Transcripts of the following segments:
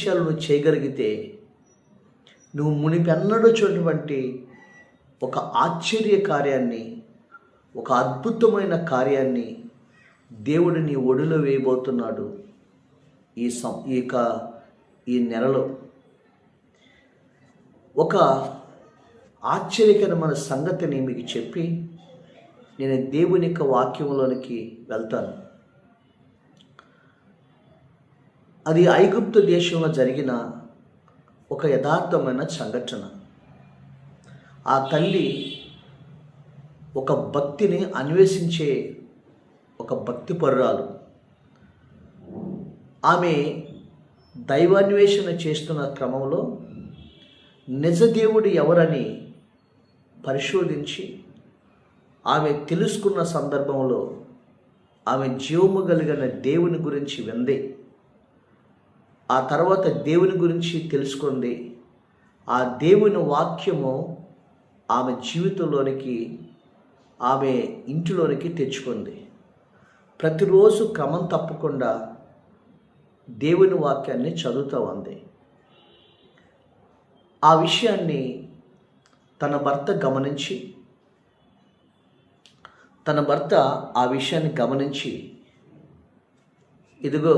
విషయాలు నువ్వు చేయగలిగితే నువ్వు మునిపెన్నడూ చూడటువంటి ఒక ఆశ్చర్య కార్యాన్ని, ఒక అద్భుతమైన కార్యాన్ని దేవుడు నీ ఒడిలో వేయబోతున్నాడు ఈ నెలలో. ఒక ఆశ్చర్యకరమైన సంగతిని మీకు చెప్పి నేను దేవుని యొక్క వాక్యంలోనికి వెళ్తాను. అది ఐగుప్తు దేశంలో జరిగిన ఒక యథార్థమైన సంఘటన. ఆ తల్లి ఒక భక్తిని అన్వేషించే ఒక భక్తిపరురాలు. ఆమె దైవాన్వేషణ చేస్తున్న క్రమంలో నిజదేవుడు ఎవరని పరిశోధించి ఆమె తెలుసుకున్న సందర్భంలో ఆమె జీవము కలిగిన దేవుని గురించి వింది. ఆ తర్వాత దేవుని గురించి తెలుసుకుంది. ఆ దేవుని వాక్యము ఆమె జీవితంలోనికి, ఆమె ఇంటిలోనికి తెచ్చుకుంది. ప్రతిరోజు క్రమం తప్పకుండా దేవుని వాక్యాన్ని చదువుతూ ఉంది. ఆ విషయాన్ని తన భర్త ఆ విషయాన్ని గమనించి, ఇదిగో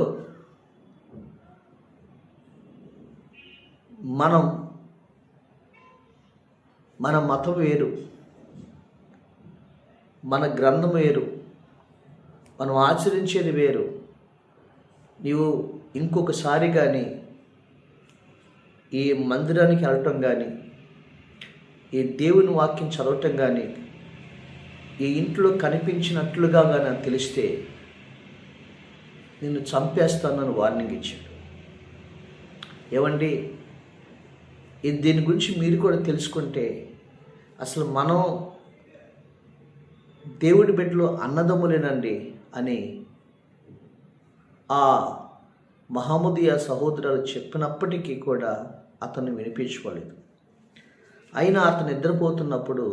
మన మతం వేరు, మన గ్రంథం వేరు, మనం ఆచరించేది వేరు. నీవు ఇంకొకసారి కానీ ఈ మందిరానికి వెళ్ళటం కానీ, ఈ దేవుని వాక్యం చదవటం కానీ, ఈ ఇంట్లో కనిపించినట్లుగా కానీ తెలిస్తే నిన్ను చంపేస్తానని వార్నింగ్ ఇచ్చాడు. ఏమండి, దీని గురించి మీరు కూడా తెలుసుకుంటే అసలు మనం దేవుడి బిడ్డలు అన్నదమ్ములేనండి అని ఆ మహమ్మదీయ సహోదరులు చెప్పినప్పటికీ కూడా అతను వినిపించుకోలేదు. అయినా అతను నిద్రపోతున్నప్పుడు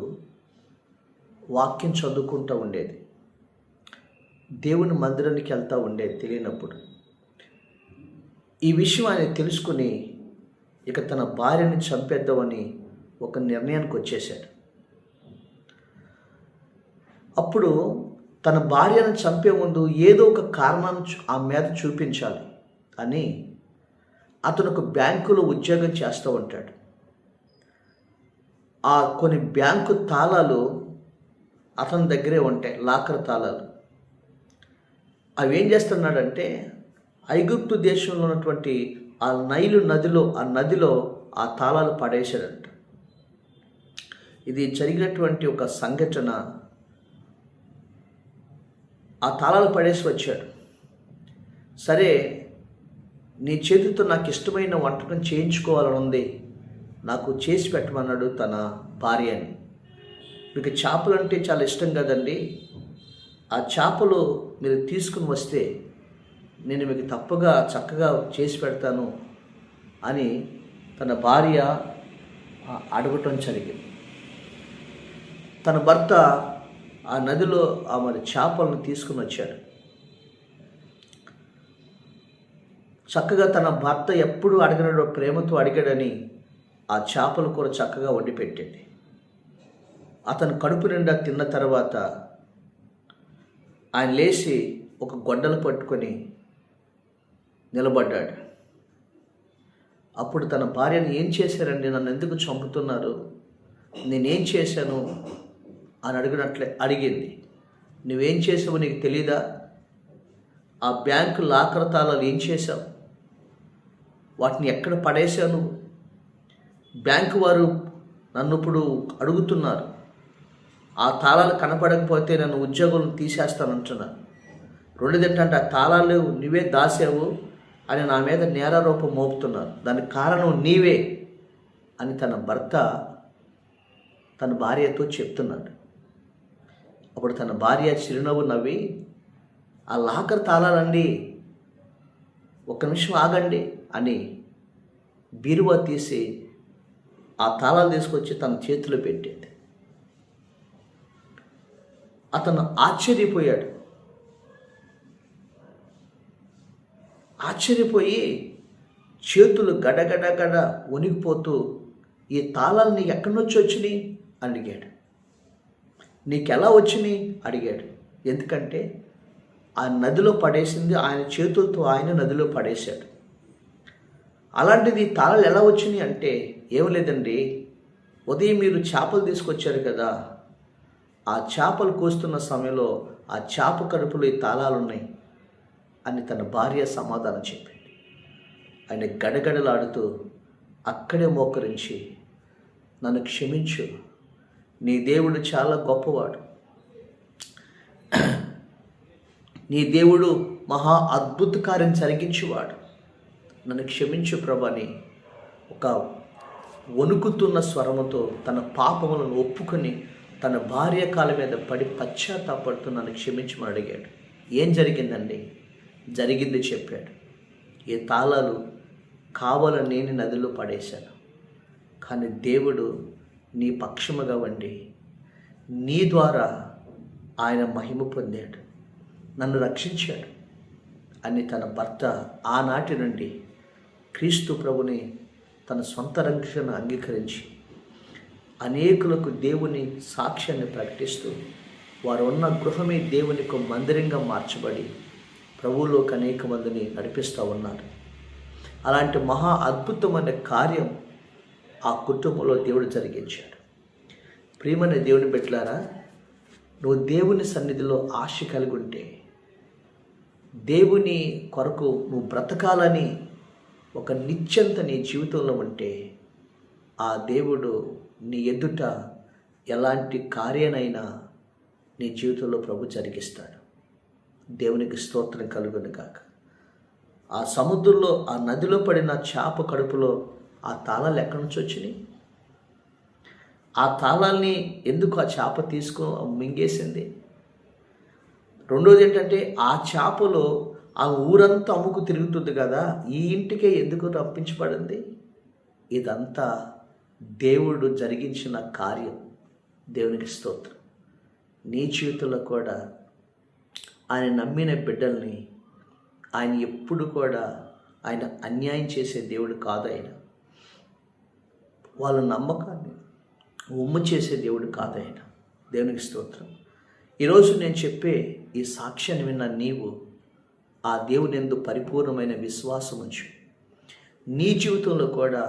వాక్యం చదువుకుంటూ ఉండేది, దేవుని మందిరానికి వెళ్తూ ఉండేది తెలియనప్పుడు. ఈ విషయం ఆయన తెలుసుకుని ఇక తన భార్యని చంపేద్దామని ఒక నిర్ణయానికి వచ్చేశాడు. అప్పుడు తన భార్యను చంపే ముందు ఏదో ఒక కారణాన్ని ఆ మీద చూపించాలి అని అతను ఒక బ్యాంకులో ఉద్యోగం చేస్తూ ఉంటాడు. ఆ కొన్ని బ్యాంకు తాళాలు అతని దగ్గరే ఉంటాయి, లాకర్ తాళాలు. అవి ఏం చేస్తున్నాడంటే ఐగుప్తు దేశంలో ఉన్నటువంటి ఆ నైలు నదిలో ఆ తాళాలు పడేశాడంట. ఇది జరిగినటువంటి ఒక సంఘటన. ఆ తాళాలు పడేసి వచ్చాడు. సరే, నీ చేతితో నాకు ఇష్టమైన వంటకం చేయించుకోవాలని ఉంది, నాకు చేసి పెట్టమన్నాడు తన భార్యని. మీకు చేపలు అంటే చాలా ఇష్టం కదండి, ఆ చేపలు మీరు తీసుకుని వస్తే నేను మీకు చక్కగా చేసి పెడతాను అని తన భార్య అడగటం జరిగింది. తన భర్త ఆ నదిలో మరి చేపలను తీసుకుని వచ్చాడు. చక్కగా తన భర్త ఎప్పుడు అడగనడో ప్రేమతో అడిగాడని ఆ చేపల కూర చక్కగా వండి పెట్టింది. అతను కడుపు నిండా తిన్న తర్వాత ఆయన లేచి ఒక గొడ్డలు పట్టుకొని నిలబడ్డాడు. అప్పుడు తన భార్యను, ఏం చేశారండి, నన్ను ఎందుకు చంపుతున్నారు, నేనేం చేశాను అని అడిగింది. నువ్వేం చేసావు నీకు తెలీదా? ఆ బ్యాంకు లాకర్ తాళాలు ఏం చేశావు, వాటిని ఎక్కడ పడేశాను? బ్యాంకు వారు నన్ను ఇప్పుడు అడుగుతున్నారు, ఆ తాళాలు కనపడకపోతే నన్ను ఉద్యోగం తీసేస్తానంటున్నాను. రెండోదేంటంటే ఆ తాళాలు నువ్వే దాసావు అని నా మీద నేరారోపం మోపుతున్నారు, దానికి కారణం నీవే అని తన భర్త తన భార్యతో చెప్తున్నాడు. అప్పుడు తన భార్య చిరునవ్వు నవ్వి, ఆ లాకర్ తాళాలండి, ఒక్క నిమిషం ఆగండి అని బీరువా తీసి ఆ తాళాలు తీసుకొచ్చి తన చేతిలో పెట్టింది. అతను ఆశ్చర్యపోయి చేతులు గడగడగడ వణికిపోతూ, ఈ తాళాలు నీకు ఎక్కడి నుంచి వచ్చినాయి అని అడిగాడు. నీకెలా వచ్చినాయి అడిగాడు. ఎందుకంటే ఆ నదిలో పడేసింది ఆయన చేతులతో, ఆయన నదిలో పడేశాడు. అలాంటిది తాళాలు ఎలా వచ్చినాయి అంటే, ఏం లేదండి, ఉదయం మీరు చేపలు తీసుకొచ్చారు కదా, ఆ చేపలు కోస్తున్న సమయంలో ఆ చేప కడుపులో ఈ తాళాలు ఉన్నాయి అని తన భార్య సమాధానం చెప్పింది. ఆయన గడగడలాడుతూ అక్కడే మోకరించి, నన్ను క్షమించు, నీ దేవుడు చాలా గొప్పవాడు, నీ దేవుడు మహా అద్భుత కార్యం జరిగించేవాడు, నన్ను క్షమించు ప్రభు అని ఒక వణుకుతున్న స్వరముతో తన పాపములను ఒప్పుకొని తన భార్య కాళ్ళ మీద పడి పశ్చాత్తాపడుతూ నన్ను క్షమించమని అడిగాడు. ఏం జరిగిందండి? జరిగింది చెప్పాడు. ఈ తాళాలు కావాలని నేను నదిలో పడేశాను, కానీ దేవుడు నీ పక్షముగా వండి నీ ద్వారా ఆయన మహిమ పొందాడు, నన్ను రక్షించాడు అని తన భర్త ఆనాటి నుండి క్రీస్తు ప్రభుని తన సొంత రక్షణ అంగీకరించి అనేకులకు దేవుని సాక్ష్యాన్ని ప్రకటిస్తూ వారు ఉన్న గృహమే దేవునికి మందిరంగా మార్చబడి ప్రభువులోకి అనేక మందిని నడిపిస్తూ ఉన్నారు. అలాంటి మహా అద్భుతమైన కార్యం ఆ కుటుంబంలో దేవుడు జరిగించాడు. ప్రియమైన దేవుని బిడ్డలారా, నువ్వు దేవుని సన్నిధిలో ఆశ కలిగి ఉంటే, దేవుని కొరకు నువ్వు బ్రతకాలని ఒక నిశ్చంత నీ జీవితంలో ఉంటే, ఆ దేవుడు నీ ఎదుట ఎలాంటి కార్యానైనా నీ జీవితంలో ప్రభు జరిగిస్తాడు. దేవునికి స్తోత్రం కలుగును గాక. ఆ సముద్రంలో, ఆ నదిలో పడిన చేప కడుపులో ఆ తాళాలు ఎక్కడి నుంచి వచ్చినాయి? ఆ తాళాల్ని ఎందుకు ఆ చేప మింగేసింది? రెండోది ఏంటంటే, ఆ చేపలో ఆ ఊరంతా అమ్ముకు తిరుగుతుంది కదా, ఈ ఇంటికే ఎందుకు రప్పించబడింది? ఇదంతా దేవుడు జరిగించిన కార్యం. దేవునికి స్తోత్రం. నీ జీవితంలో కూడా ఆయన నమ్మిన బిడ్డల్ని ఆయన ఎప్పుడు కూడా ఆయన అన్యాయం చేసే దేవుడు కాదు. ఆయన వాళ్ళ నమ్మకాన్ని ఉమ్ము చేసే దేవుడు కాదు ఆయన. దేవునికి స్తోత్రం. ఈరోజు నేను చెప్పే ఈ సాక్ష్యాన్ని విన్న నీవు ఆ దేవుని యందు పరిపూర్ణమైన విశ్వాసం ఉంచు. నీ జీవితంలో కూడా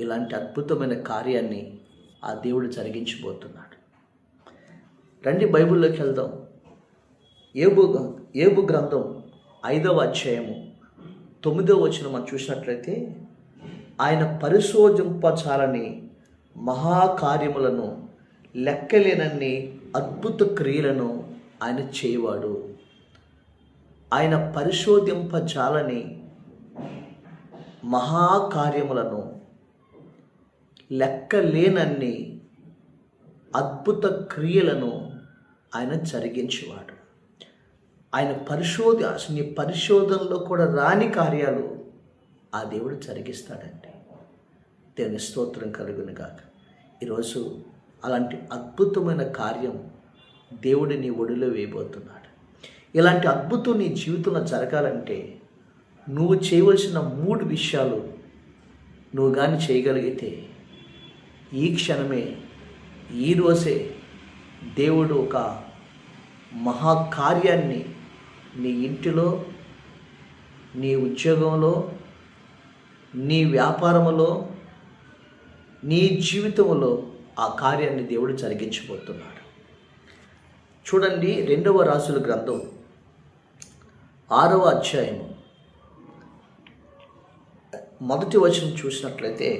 ఇలాంటి అద్భుతమైన కార్యాన్ని ఆ దేవుడు జరిగించబోతున్నాడు. రండి బైబిల్లోకి వెళ్దాం. యోబు గ్రంథం 5వ అధ్యాయము 9వ వచనం మనం చూసినట్లయితే, ఆయన పరిశోధింపచాలని మహాకార్యములను, లెక్కలేనన్ని అద్భుత క్రియలను ఆయన చేయవాడు. ఆయన పరిశోధింపజాలని మహాకార్యములను, లెక్కలేనన్ని అద్భుత క్రియలను ఆయన జరిగించేవాడు. ఆయన నీ పరిశోధనలో కూడా రాని కార్యాలు ఆ దేవుడు జరిగిస్తాడండి. దేవుని స్తోత్రం కలుగును గాక. ఈరోజు అలాంటి అద్భుతమైన కార్యం దేవుడు నీ ఒడిలో వేయబోతున్నాడు. ఇలాంటి అద్భుతం నీ జీవితంలో జరగాలంటే నువ్వు చేయవలసిన 3 విషయాలు నువ్వు కానీ చేయగలిగితే, ఈ క్షణమే, ఈరోజే దేవుడు ఒక మహాకార్యాన్ని నీ ఇంటిలో, నీ ఉద్యోగంలో, నీ వ్యాపారంలో, నీ జీవితంలో ఆ కార్యాన్ని దేవుడు జరిగించబోతున్నాడు. చూడండి, 2వ రాజుల గ్రంథం 6వ అధ్యాయం 1వ వచనం చూసినట్లయితే,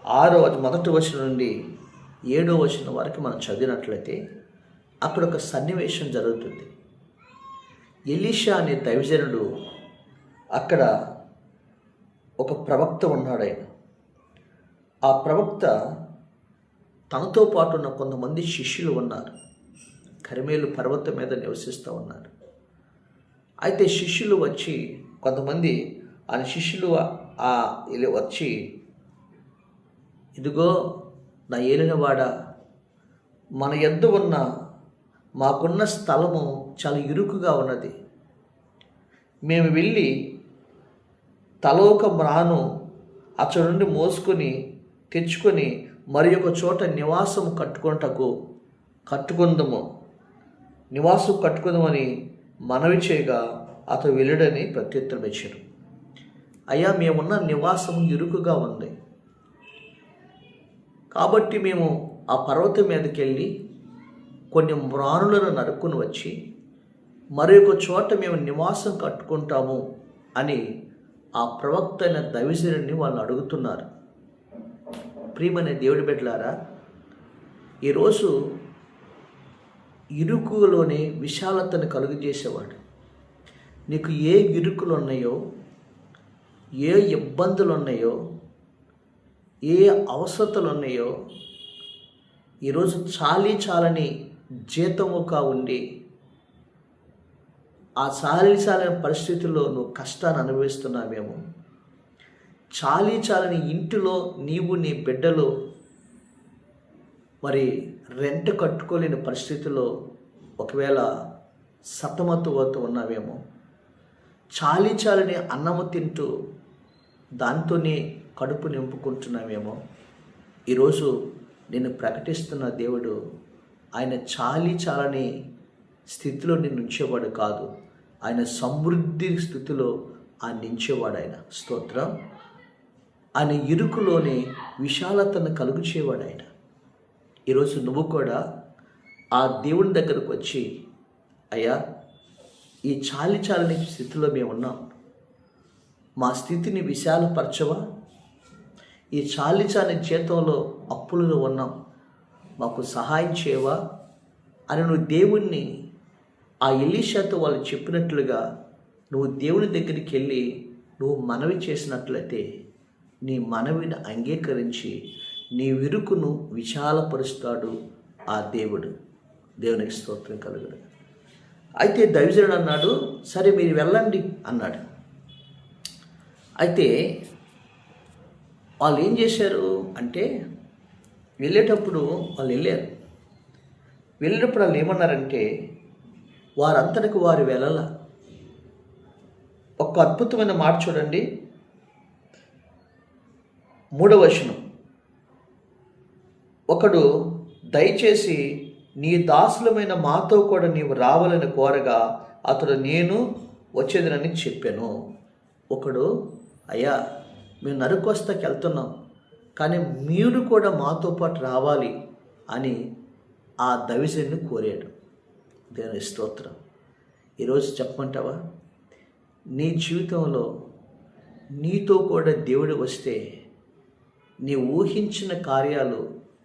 1వ వచనం నుండి 7వ వచనం వరకు మనం చదివినట్లయితే అక్కడ ఒక సన్నివేశం జరుగుతుంది. ఎలీషా అనే దైవజనుడు, అక్కడ ఒక ప్రవక్త ఉన్నాడు. ఆయన ఆ ప్రవక్త తనతో పాటు ఉన్న కొంతమంది శిష్యులు ఉన్నారు. కర్మేలు పర్వతం మీద నివసిస్తూ ఉన్నారు. అయితే శిష్యులు వచ్చి, కొంతమంది ఆయన శిష్యులు వచ్చి, ఇదిగో నా ఏలినవాడ, మన యొద్ద ఉన్న మాకున్న స్థలము చాలా ఇరుకుగా ఉన్నది, మేము వెళ్ళి తల ఒక మ్రాను అచ్చడి నుండి మోసుకొని తెచ్చుకొని మరి ఒక చోట నివాసము కట్టుకుందామని మనవి చేయగా అతడు వెళ్ళడని ప్రత్యుత్తరం ఇచ్చాడు. అయ్యా, మేమున్న నివాసము ఇరుకుగా ఉంది, కాబట్టి మేము ఆ పర్వతం మీదకి వెళ్ళి కొన్ని మ్రానులను నరుక్కుని వచ్చి మరి ఒక చోట మేము నివాసం కట్టుకుంటాము అని ఆ ప్రవక్త అయిన దైవజనుడిని వాళ్ళు అడుగుతున్నారు. ప్రియమైన దేవుడి బిడ్డలారా, ఈరోజు ఇరుకులోనే విశాలతను కలుగజేసేవాడు. నీకు ఏ ఇరుకులు ఉన్నాయో, ఏ ఇబ్బందులు ఉన్నాయో, ఏ అవసరతలు ఉన్నాయో, ఈరోజు చాలని జీతముగా ఉండి ఆ చాలని పరిస్థితుల్లో నువ్వు కష్టాన్ని అనుభవిస్తున్నావేమో, చాలని ఇంటిలో నీవు నీ బిడ్డలు మరి రెంట్ కట్టుకోలేని పరిస్థితుల్లో ఒకవేళ సతమతమవుతూ ఉన్నావేమో, చాలని అన్నము తింటూ దాంతోనే కడుపు నింపుకుంటున్నావేమో, ఈరోజు నేను ప్రకటిస్తున్న దేవుడు ఆయన చాలని స్థితిలో నిన్ను ఉంచేవాడు కాదు, ఆయన సమృద్ధి స్థితిలో ఆయన నించేవాడు. ఆయన స్తోత్రం. ఆయన ఇరుకులోనే విశాలతను కలుగు చేయవాడు ఆయన. ఈరోజు నువ్వు కూడా ఆ దేవుని దగ్గరకు వచ్చి, అయ్యా, ఈ చాలని స్థితిలో మేము ఉన్నాం, మా స్థితిని విశాలపరచవా? ఈ చాలి జీతంలో అప్పులలో ఉన్నాం, మాకు సహాయం చేయవా అని నువ్వు దేవుణ్ణి ఆ ఎలీషాతో వాళ్ళు చెప్పినట్లుగా నువ్వు దేవుని దగ్గరికి వెళ్ళి నువ్వు మనవి చేసినట్లయితే నీ మనవిని అంగీకరించి నీ విరుకును విశాలపరుస్తాడు ఆ దేవుడు. దేవునికి స్తోత్రం కలుగును. అయితే దైవజనుడు అన్నాడు, సరే మీరు వెళ్ళండి అన్నాడు. అయితే వాళ్ళు ఏం చేశారు అంటే, వెళ్ళేటప్పుడు వాళ్ళు వెళ్ళేటప్పుడు వాళ్ళు ఏమన్నారంటే, వారంతటికి వారు వెళ్ళాల. ఒక అద్భుతమైన మాట చూడండి, 3వ వచనం. ఒకడు, దయచేసి నీ దాసులమైన మాతో కూడా నీవు రావాలని కోరగా అతడు నేను వచ్చేదనని చెప్పాను. ఒకడు, అయ్యా, మేము నరుకొస్తాకి వెళ్తున్నాం, కానీ మీరు కూడా మాతో పాటు రావాలి అని ఆ దైవజనుని కోరాడు. దేవుని స్తోత్రం. ఈరోజు చెప్పమంటావా, నీ జీవితంలో నీతో కూడా దేవుడు వస్తే నీ ఊహించిన కార్యాలు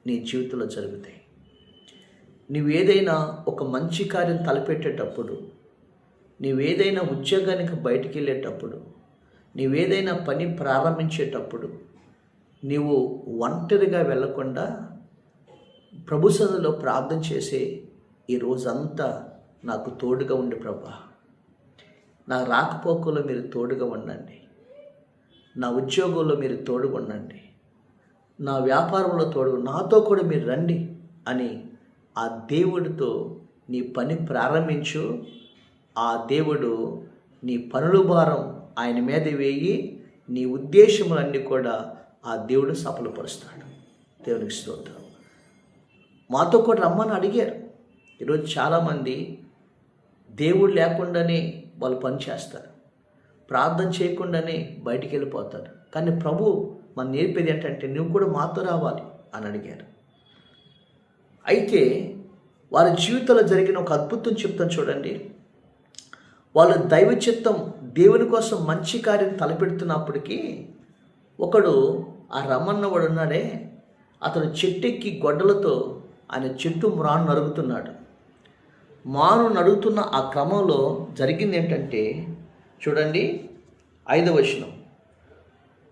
నీ జీవితంలో జరుగుతాయి. నువ్వేదైనా ఒక మంచి కార్యం తలపెట్టేటప్పుడు, నువ్వేదైనా ఉద్యోగానికి బయటికి వెళ్ళేటప్పుడు, నువ్వేదైనా పని ప్రారంభించేటప్పుడు నీవు ఒంటరిగా వెళ్ళకుండా ప్రభు సన్నిధిలో ప్రార్థన చేసే ఈ రోజంతా నాకు తోడుగా ఉండి ప్రభా, నా రాకపోకల్లో మీరు తోడుగా ఉండండి, నా ఉద్యోగంలో మీరు తోడుగా ఉండండి, నా వ్యాపారంలో నాతో కూడా మీరు రండి అని ఆ దేవుడితో నీ పని ప్రారంభించు. ఆ దేవుడు నీ పనుల భారం ఆయన మీద వేయి, నీ ఉద్దేశములన్నీ కూడా ఆ దేవుడు సఫలపరుస్తాడు. దేవునికి స్తోత్రం. మాతో కూడా రమ్మని అడిగారు. ఈరోజు చాలామంది దేవుడు లేకుండానే వాళ్ళు పని చేస్తారు, ప్రార్థన చేయకుండానే బయటికి వెళ్ళిపోతారు. కానీ ప్రభు మన నేర్పేది ఏంటంటే, నువ్వు కూడా మాతో రావాలి అని అడిగారు. అయితే వారి జీవితంలో జరిగిన ఒక అద్భుతం చెప్తాను చూడండి. వాళ్ళు దైవ చిత్తం దేవుని కోసం మంచి కార్యం తలపెడుతున్నప్పటికీ ఒకడు, ఆ రమ్మన్నవాడు ఉన్నాడే, అతడు చెట్టెక్కి గొడ్డలతో ఆయన చెట్టు మ్రాను నరుగుతున్నాడు. మాను నడుగుతున్న ఆ క్రమంలో జరిగింది ఏంటంటే చూడండి, 5వ వచనం.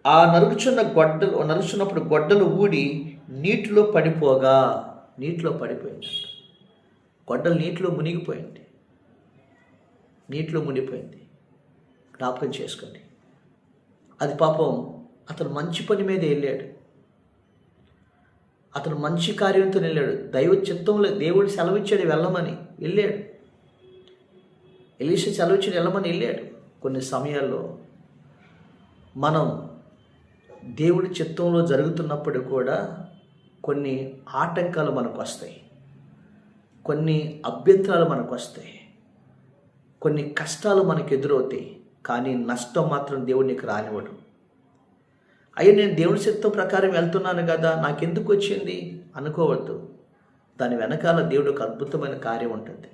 ఆ నరుచున్నప్పుడు గొడ్డలు ఊడి నీటిలో పడిపోయింది. గొడ్డలు నీటిలో మునిగిపోయింది. జ్ఞాపకం చేసుకోండి. అది పాపం అతను మంచి పని మీద వెళ్ళాడు, అతను మంచి కార్యంతో వెళ్ళాడు. దైవ చిత్తంలో దేవుడు సెలవిచ్చాడు వెళ్ళమని వెళ్ళాడు. ఎలీషా సెలవిచ్చాడు వెళ్ళమని వెళ్ళాడు. కొన్ని సమయాల్లో మనం దేవుడి చిత్తంలో జరుగుతున్నప్పుడు కూడా కొన్ని ఆటంకాలు మనకు వస్తాయి, కొన్ని అభ్యంతరాలు మనకు వస్తాయి, కొన్ని కష్టాలు మనకు ఎదురవుతాయి. కానీ నష్టం మాత్రం దేవుడు నీకు రానివ్వడు. అయ్యో నేను దేవుడి చిత్తం ప్రకారం వెళ్తున్నాను కదా, నాకెందుకు వచ్చింది అనుకోవద్దు. దాని వెనకాల దేవుడు ఒక అద్భుతమైన కార్యం ఉంటుంది.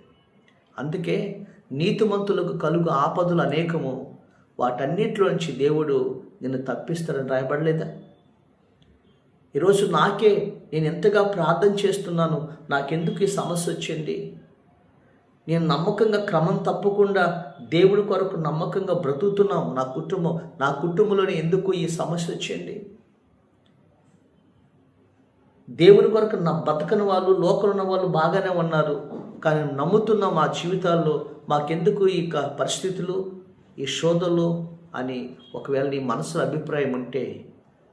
అందుకే నీతిమంతులకు కలుగు ఆపదలు అనేకము, వాటన్నిటిలో నుంచి దేవుడు నిన్ను తప్పిస్తాడని రాయబడలేదా? ఈరోజు నేను ఎంతగా ప్రార్థన చేస్తున్నాను, నాకెందుకు ఈ సమస్య వచ్చింది, నేను నమ్మకంగా క్రమం తప్పకుండా దేవుడి కొరకు నమ్మకంగా బ్రతుకుతున్నాం, నా కుటుంబంలోనే ఎందుకు ఈ సమస్య వచ్చింది? దేవుని కొరకు బతకని వాళ్ళు, లోకంలో ఉన్న వాళ్ళు బాగానే ఉన్నారు, కానీ నమ్ముతున్న మా జీవితాల్లో మాకెందుకు ఈ పరిస్థితులు, ఈ శోధనలు అని ఒకవేళ నీ మనసులో అభిప్రాయం ఉంటే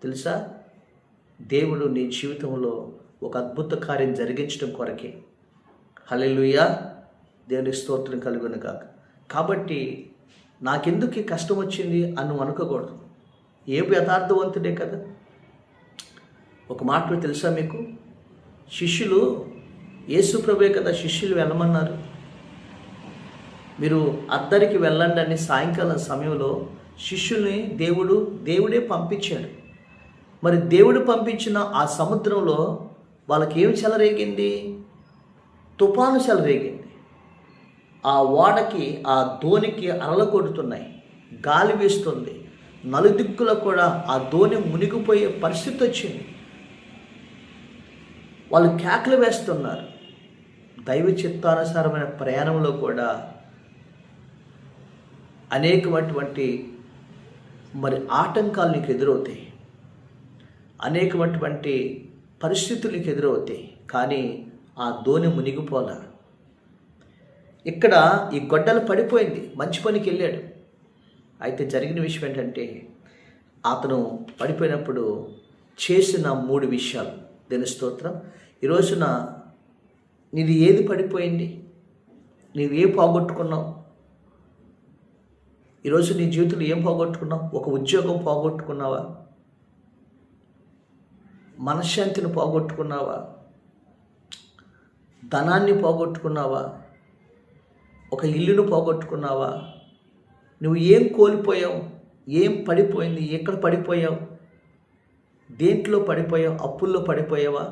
తెలుసా, దేవుడు నీ జీవితంలో ఒక అద్భుత కార్యం జరిగించడం కొరకే. హల్లెలూయా, దేవునికి స్తోత్రం కలుగును గాక. కాబట్టి నాకెందుకు ఈ కష్టం వచ్చింది అని నువ్వు అనుకోకూడదు. యథార్థవంతుడే కదా. ఒక మాట తెలుసా మీకు, శిష్యులు యేసు ప్రభువే కదా శిష్యులు వెళ్ళమన్నారు. మీరు అద్దరికి వెళ్ళండి అని సాయంకాలం సమయంలో శిష్యుల్ని దేవుడే పంపించాడు. మరి దేవుడు పంపించిన ఆ సముద్రంలో వాళ్ళకి ఏం చెలరేగింది? తుఫాను చెలరేగింది. ఆ ఓడకి, ఆ దోనికి అలలు కొడుతున్నాయి, గాలి వీస్తుంది, నలుదిక్కులో కూడా ఆ దోణి మునిగిపోయే పరిస్థితి వచ్చింది. వాళ్ళు కేకలు వేస్తున్నారు. దైవ చిత్తానుసారమైన ప్రయాణంలో కూడా అనేకమైనటువంటి ఆటంకాలు నీకు ఎదురవుతాయి, అనేకమైనటువంటి పరిస్థితులు నీకు ఎదురవుతాయి. కానీ ఆ దోణి మునిగిపోలా. ఇక్కడ ఈ గొడ్డలు పడిపోయింది, మంచి పనికి వెళ్ళాడు. అయితే జరిగిన విషయం ఏంటంటే, అతను పడిపోయినప్పుడు చేసిన 3 విషయాలు. దేని స్తోత్రం. ఈ రోజున నీది ఏది పడిపోయింది? నీవేం పోగొట్టుకున్నావు? ఈరోజు నీ జీవితంలో ఏం పోగొట్టుకున్నావు? ఒక ఉద్యోగం పోగొట్టుకున్నావా? మనశ్శాంతిని పోగొట్టుకున్నావా? ధనాన్ని పోగొట్టుకున్నావా? ఒక ఇల్లును పోగొట్టుకున్నావా? నువ్వు ఏం కోల్పోయావు? ఏం పడిపోయింది? ఎక్కడ పడిపోయావు? దేంట్లో పడిపోయావు? అప్పుల్లో పడిపోయావా?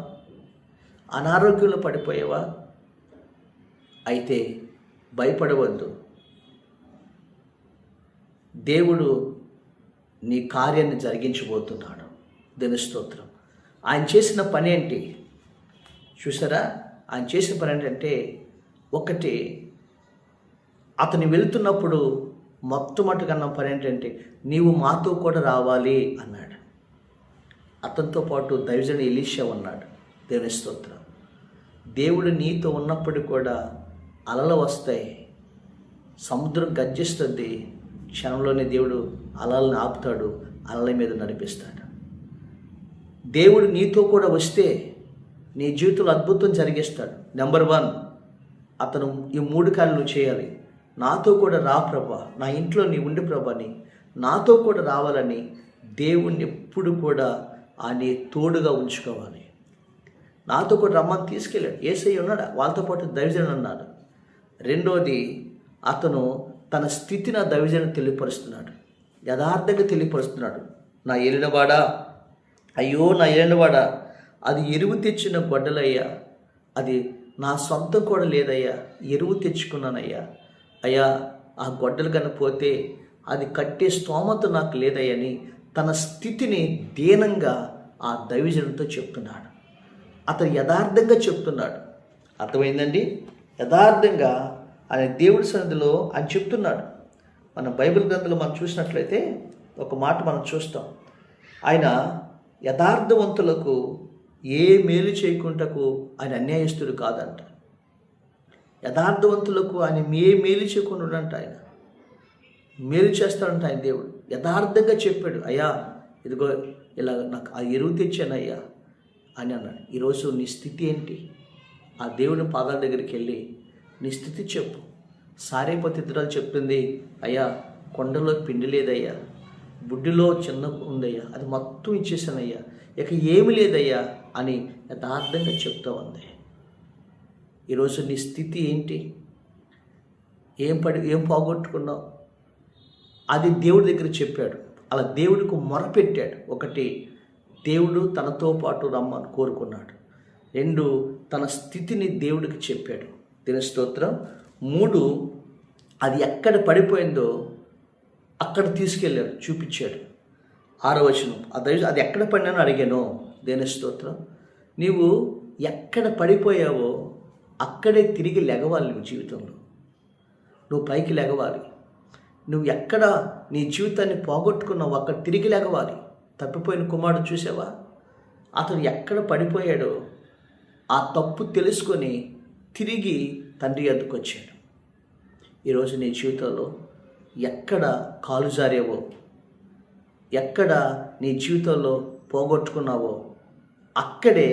అనారోగ్యంలో పడిపోయావా? అయితే భయపడవద్దు. దేవుడు నీ కార్యాన్ని జరిగించబోతున్నాడు. దేవుని స్తోత్రం. ఆయన చేసిన పని ఏంటి చూసారా? ఆయన చేసిన పని ఏంటంటే, ఒకటి, అతను వెళ్తున్నప్పుడు మొట్టమొదటిగా పని ఏంటంటే, నీవు మాతో కూడా రావాలి అన్నాడు. అతనితో పాటు దైవజనుడు ఎలీషా ఉన్నాడు. దేవుని స్తోత్రం. దేవుడు నీతో ఉన్నప్పుడు కూడా అలలు వస్తాయి, సముద్రం గర్జిస్తుంది, క్షణంలోనే దేవుడు అలలను ఆపుతాడు, అలల మీద నడిపిస్తాడు. దేవుడు నీతో కూడా వస్తే నీ జీవితంలో అద్భుతం జరిగిస్తాడు. నెంబర్ 1, అతను ఈ 3 కార్యాలు చేయాలి. నాతో కూడా రా ప్రభా, నా ఇంట్లో నీ ఉండి ప్రభాని, నాతో కూడా రావాలని దేవుణ్ణి ఎప్పుడు కూడా ఆయన తోడుగా ఉంచుకోవాలి. నాతో కూడా రమ్మని తీసుకెళ్ళాడు. యేసయ్య ఉన్నాడు, వాళ్ళతో పాటు దైవజనుడు అన్నాడు. రెండోది, అతను తన స్థితిని ఆ దైవజనుడు తెలియపరుస్తున్నాడు, యథార్థంగా తెలియపరుస్తున్నాడు. నా ఏలినవాడా, అయ్యో నా ఏలినవాడా, అది ఎరువు తెచ్చిన గొడ్డలయ్యా, అది నా సొంతం కూడా లేదయ్యా, ఎరువు తెచ్చుకున్నానయ్యా, అయ్యా ఆ గొడ్డలు కనిపోతే అది కట్టే స్తోమత నాకు లేదయ్యని తన స్థితిని దీనంగా ఆ దైవజనుడితో చెప్తున్నాడు. అతను యథార్థంగా చెప్తున్నాడు. అర్థమైందండి? యథార్థంగా ఆయన దేవుడి సన్నిధిలో ఆయన చెప్తున్నాడు. మన బైబిల్ గ్రంథంలో మనం చూసినట్లయితే ఒక మాట మనం చూస్తాం. ఆయన యథార్థవంతులకు ఏ మేలు చేయకుంటకు ఆయన అన్యాయస్తుడు కాదంట. యథార్థవంతులకు ఆయన ఏ మేలు చేయకుండా ఉండంట. ఆయన మేలు చేస్తాడంట. ఆయన దేవుడు యథార్థంగా చెప్పాడు, అయ్యా ఇదిగో ఇలా నాకు ఆ ఎరువు తెచ్చానయ్యా అని అన్నాడు. ఈరోజు నీ స్థితి ఏంటి? ఆ దేవుని పాదాల దగ్గరికి వెళ్ళి నీ స్థితి చెప్పు. సారేపతి ఇతరాలు చెప్తుంది, అయ్యా కొండలో పిండి లేదయ్యా, బుడ్డిలో చిన్న ఉందయ్యా, అది మొత్తం ఇచ్చేసానయ్యా, ఇక ఏమి లేదయ్యా అని యథార్థంగా చెప్తూ ఉంది. ఈరోజు నీ స్థితి ఏంటి? ఏం పోగొట్టుకున్నావు? అది దేవుడి దగ్గర చెప్పాడు. అలా దేవుడికి మొరపెట్టాడు. ఒకటి, దేవుడు తనతో పాటు రమ్మని కోరుకున్నాడు. 2, తన స్థితిని దేవుడికి చెప్పాడు. దీని స్తోత్రం. 3, అది ఎక్కడ పడిపోయిందో అక్కడ తీసుకెళ్ళాడు, చూపించాడు. 6వ వచనం, అది ఎక్కడ పడినానో అడిగాను. దేని స్తోత్రం. నీవు ఎక్కడ పడిపోయావో అక్కడే తిరిగి లెగవాలి. నువ్వు జీవితంలో నువ్వు పైకి లెగవాలి. నువ్వు ఎక్కడ నీ జీవితాన్ని పోగొట్టుకున్నావు అక్కడ తిరిగి లెగవాలి. తప్పిపోయిన కుమారుడు చూసావా? అతను ఎక్కడ పడిపోయాడో ఆ తప్పు తెలుసుకొని తిరిగి తండ్రి వద్దకు వచ్చాడు. ఈరోజు నీ జీవితంలో ఎక్కడ కాలు జారేవో, ఎక్కడ నీ జీవితంలో పోగొట్టుకున్నావో అక్కడే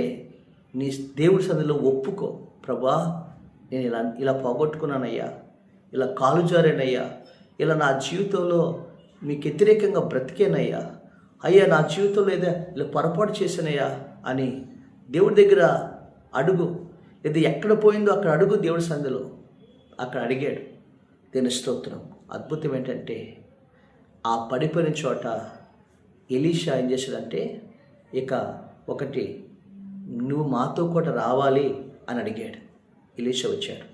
నీ దేవుడి సన్నిధిలో ఒప్పుకో. ప్రభా, నేను ఇలా పోగొట్టుకున్నానయ్యా, ఇలా కాలు జారానయ్యా, ఇలా నా జీవితంలో మీకు వ్యతిరేకంగా బ్రతికేనయ్యా, అయ్యా నా జీవితంలో ఏదో ఇలా పొరపాటు చేశానయ్యా అని దేవుడి దగ్గర అడుగు. ఇది ఎక్కడ పోయిందో అక్కడ అడుగు. దేవుడి సన్నిధిలో అక్కడ అడిగాడు. దీని స్తోత్రం. అద్భుతం ఏంటంటే ఆ పడిపోయిన చోట ఎలీషా ఏం చేశాడంటే, ఇక ఒకటి, నువ్వు మాతో కూడా రావాలి అని అడిగాడు. ఎలీషా వచ్చాడు.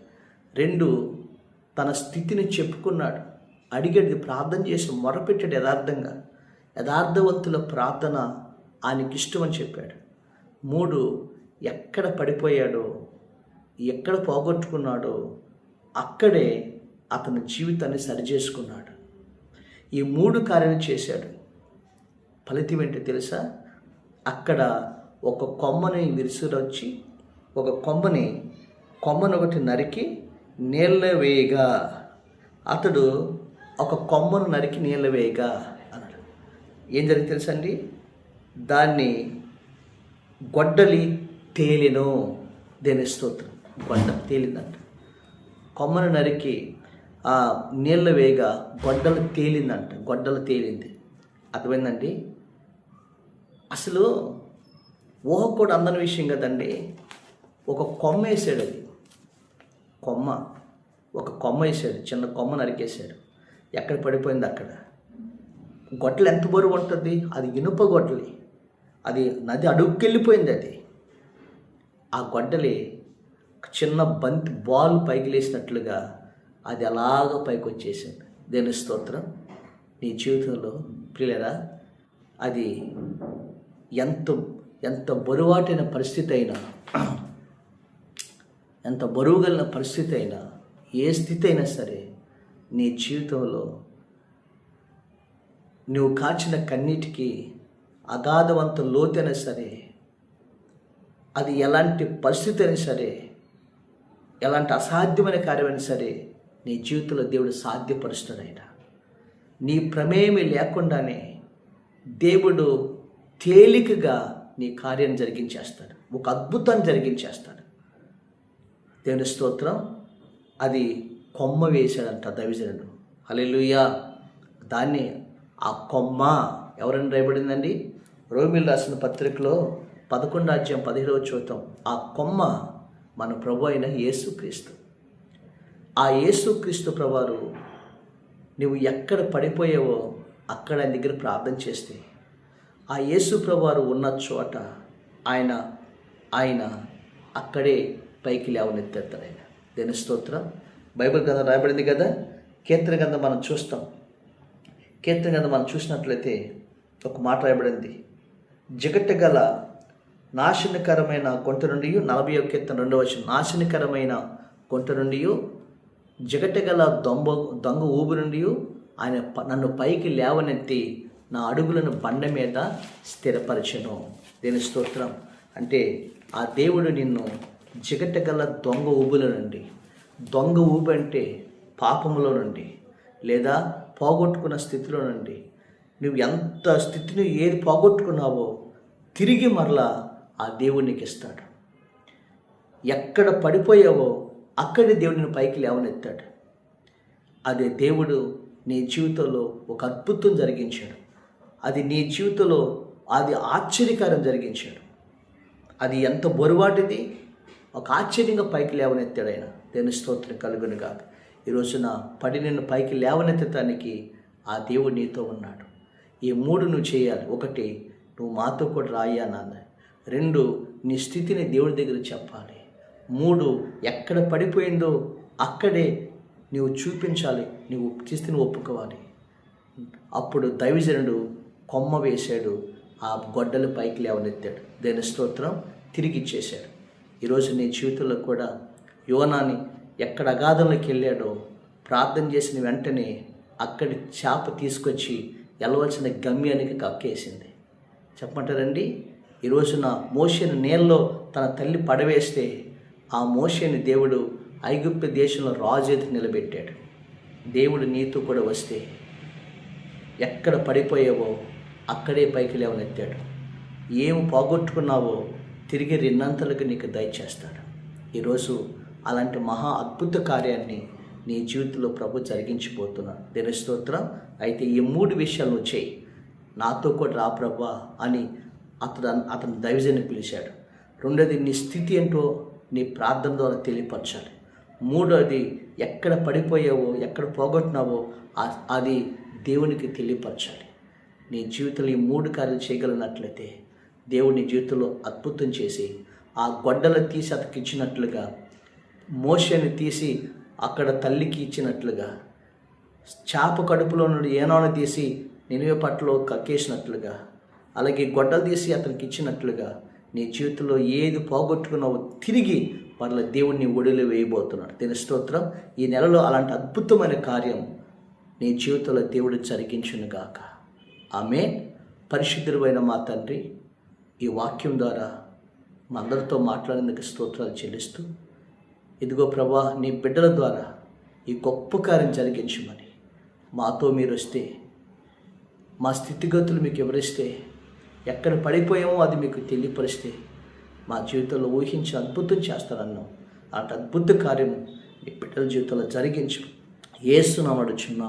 2, తన స్థితిని చెప్పుకున్నాడు, అడిగాడు, ప్రార్థన చేసి మొరపెట్టాడు. యథార్థవంతుల ప్రార్థన ఆయనకి ఇష్టమని చెప్పాడు. 3, ఎక్కడ పడిపోయాడో, ఎక్కడ పోగొట్టుకున్నాడో అక్కడే అతని జీవితాన్ని సరిచేసుకున్నాడు. ఈ 3 కార్యాలు చేశాడు. ఫలితం ఏంటో తెలుసా? అక్కడ ఒక కొమ్మని విరుసురొచ్చి ఒక కొమ్మను ఒకటి నరికి నీళ్ళ వేయగా, అతడు ఒక కొమ్మను నరికి నీళ్ళ వేయగా అన్నాడు. ఏం జరిగింది తెలుసా అండి? దాన్ని గొడ్డలి తేలిను. దేని స్తోత్రం. గొడ్డ తేలిందంట. కొమ్మను నరికి ఆ నీళ్ళ వేయగా గొడ్డలు తేలిందంట. గొడ్డలు తేలింది. అర్థమైందండి? అసలు ఊహ కూడా అందని విషయం కదండి. ఒక కొమ్మ వేసాడు. అది ఒక కొమ్మ వేసాడు. చిన్న కొమ్మ నరికేశాడు. ఎక్కడ పడిపోయింది అక్కడ. గొడ్డలు ఎంత బరువు ఉంటుంది? అది ఇనుప గొడ్డలి. అది నది అడుగుకెళ్ళిపోయింది. అది ఆ గొడ్డలి చిన్న బాల్ పైకి లేసినట్లుగా అది అలాగ పైకి వచ్చేసింది. దేని స్తోత్రం. నీ జీవితంలో ప్రియులరా, అది ఎంత బరువాటైన పరిస్థితి అయినా, ఎంత బరువు కలిగిన పరిస్థితి అయినా, ఏ స్థితి అయినా సరే, నీ జీవితంలో నువ్వు కాచిన కన్నీటికి అగాధవంత లోతైనా సరే, అది ఎలాంటి పరిస్థితి అయినా సరే, ఎలాంటి అసాధ్యమైన కార్యమైనా సరే, నీ జీవితంలో దేవుడు సాధ్యపరుస్తాడు. ఆయన నీ ప్రమేయమే లేకుండానే దేవుడు తేలికగా నీ కార్యాన్ని జరిగించేస్తాడు. ఒక అద్భుతాన్ని జరిగించేస్తాడు. దేవుని స్తోత్రం. అది కొమ్మ వేశాడంట దైవజనుడు. హల్లెలూయా. దాన్ని ఆ కొమ్మ ఎవరని రాయబడిందండి? రోమీయులు రాసిన పత్రికలో 11:17 ఆ కొమ్మ మన ప్రభు అయిన యేసుక్రీస్తు. ఆ యేసుక్రీస్తు ప్రభువారు నువ్వు ఎక్కడ పడిపోయావో అక్కడ ఆయన దగ్గర ప్రార్థన చేస్తే ఆ యేసు ప్రభువారు ఉన్న చోట ఆయన అక్కడే పైకి లేవనెత్తాడు. ఆయన దేని స్తోత్రం. బైబిల్ గ్రంథం రాయబడింది కదా. కీర్తన గ్రంథం మనం చూస్తాం. కీర్తన గ్రంథం మనం చూసినట్లయితే ఒక మాట రాయబడింది. జిగటగల నాశనకరమైన కొంట నుండి 41 కీర్తన 2వ వచనం. నాశనకరమైన కొంట నుండి జిగటగల దొంగ ఊబి నుండి ఆయన నన్ను పైకి లేవనెత్తి నా అడుగులను బండ మీద స్థిరపరచెను. దేని స్తోత్రం. అంటే ఆ దేవుడు నిన్ను జిగటగల దొంగ ఊబుల నుండి, దొంగ ఊబి అంటే పాపములో నుండి లేదా పోగొట్టుకున్న స్థితిలో నుండి, నువ్వు ఎంత స్థితిని ఏది పోగొట్టుకున్నావో తిరిగి మరలా ఆ దేవుడు నీకు ఇస్తాడు. ఎక్కడ పడిపోయావో అక్కడే దేవుడు నిన్ను పైకి లేవనెత్తాడు. అదే దేవుడు నీ జీవితంలో ఒక అద్భుతం జరిగించాడు. అది నీ జీవితంలో అది ఆశ్చర్యకారం జరిగించాడు. అది ఎంత బరువాటిది, ఒక ఆశ్చర్యంగా పైకి లేవనెత్తాడు ఆయన. దేవుని స్తోత్రం కలుగును గాక. ఈ రోజున పడి నిన్ను పైకి లేవనెత్తడానికి ఆ దేవుడు నీతో ఉన్నాడు. ఈ 3 నువ్వు చేయాలి. 1, నువ్వు మాతో కూడా రాయ్యా నాన్న. 2, నీ స్థితిని దేవుడి దగ్గర చెప్పాలి. 3, ఎక్కడ పడిపోయిందో అక్కడే నువ్వు చూపించాలి, నువ్వు స్థితిని ఒప్పుకోవాలి. అప్పుడు దైవజనుడు కొమ్మ వేశాడు, ఆ గొడ్డలు పైకి లేవనెత్తాడు. దేవుని స్తోత్రం, తిరిగి ఇచ్చేశాడు. ఈరోజు నీ జీవితంలో కూడా యోనాని ఎక్కడ అగాధంలోకి వెళ్ళాడో ప్రార్థన చేసిన వెంటనే అక్కడి చేప తీసుకొచ్చి వెళ్ళవలసిన గమ్యానికి కక్కేసింది. చెప్పమంటారండి? ఈ రోజున మోషేను నీళ్ళలో తన తల్లి పడవేస్తే ఆ మోషేని దేవుడు ఐగుప్తు దేశంలో రాజు ఎదుట నిలబెట్టాడు. దేవుడు నీతో కూడా వస్తే ఎక్కడ పడిపోయావో అక్కడే పైకి లేవనెత్తాడు. ఏం పోగొట్టుకున్నావో తిరిగి 2 నీకు దయచేస్తాడు. ఈరోజు అలాంటి మహా అద్భుత కార్యాన్ని నీ జీవితంలో ప్రభు జరిగించిపోతున్నాడు. దేవుని స్తోత్రం. అయితే ఈ 3 విషయాలు నువ్వు చేయి, నాతో కూడా రా ప్రభా అని అతను దైవజన్ని పిలిచాడు. 2, నీ స్థితి ఏంటో నీ ప్రార్థన ద్వారా తెలియపరచాలి. 3, ఎక్కడ పడిపోయావో ఎక్కడ పోగొట్టినావో అది దేవునికి తెలియపరచాలి. నీ జీవితంలో ఈ 3 కార్యాలు చేయగలిగినట్లయితే దేవుడు నీ జీవితంలో అద్భుతం చేసి ఆ గొడ్డలు తీసి అతనికి ఇచ్చినట్లుగా, మోషేని తీసి అక్కడ తల్లికి ఇచ్చినట్లుగా, చేప కడుపులో నుండి ఏనాను తీసి నినివే పట్టలో కక్కేసినట్లుగా, అలాగే గొడ్డలు తీసి అతనికి ఇచ్చినట్లుగా నీ జీవితంలో ఏది పోగొట్టుకున్నావో తిరిగి మరల దేవుడిని ఒడిలో వేయబోతున్నాడు. దేవుని స్తోత్రం. ఈ నెలలో అలాంటి అద్భుతమైన కార్యం నీ జీవితంలో దేవుడు జరిగించునుగాక. ఆమేన్. పరిశుద్ధుడైన మా తండ్రి, ఈ వాక్యం ద్వారా మా అందరితో మాట్లాడేందుకు స్తోత్రాలు చెల్లిస్తూ, ఇదిగో ప్రభా, నీ బిడ్డల ద్వారా ఈ గొప్ప కార్యం జరిగించమని మాతో మీరు వస్తే, మా స్థితిగతులు మీకు వివరిస్తే, ఎక్కడ పడిపోయామో అది మీకు తెలియపరిస్తే మా జీవితంలో ఊహించి అద్భుతం చేస్తారన్నాం. అలాంటి అద్భుత కార్యం మీ బిడ్డల జీవితంలో జరిగించు. యేసు నామమున అడుగుచున్నాం.